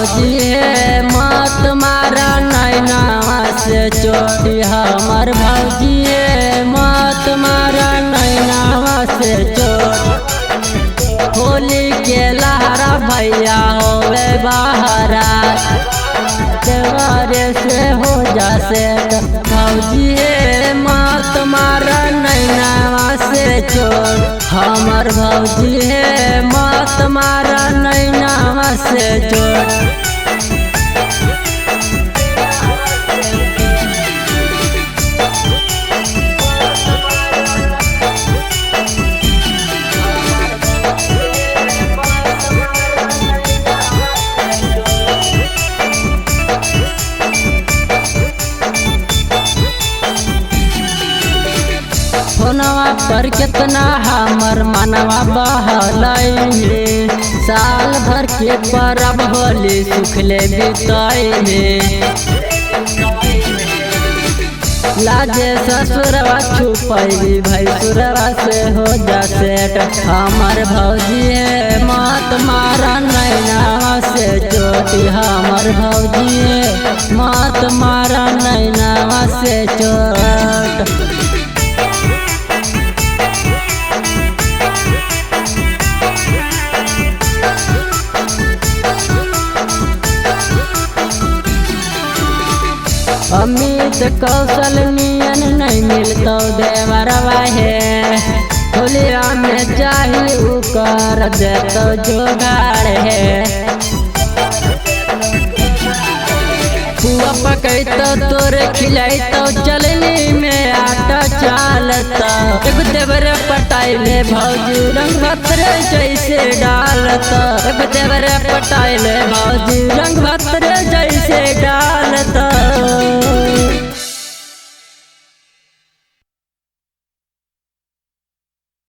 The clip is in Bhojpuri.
भौजी है मत मारा नैनावा से चोटी। हमर भौजी है मत मारा नैनावा से चोट। होली के लहरा भैया होवे बहरा देवारे से हो जा से। भौजी है मत मारा नैनावा से चोट। हमर भौजी है मत मारा नैनावा से चोट। फोनवा पर कितना हमर मनवा बहलैले। साल भर के परब होली सुखले बितैले। लाजे ससुरवा छुपैली भैसुरवा से हो जा सेट। हमर भौजी है मत मारा नैनावा से चोटी। हमर भौजी है मत मारा नैनावा से चोट। अमित कौशल नियन नहीं मिलतो देवरवा है। होलिया में चाहिए उकर देतो जोगाड़ है। पुआ पकैतो तोरे खिलैतो चलनी में आटा चालता। एगो देवरे पटाइले भौजी रंग भतरे जैसे डालता। एगो देवरे पटाइले भौजी रंग भतरे जैसे डाल।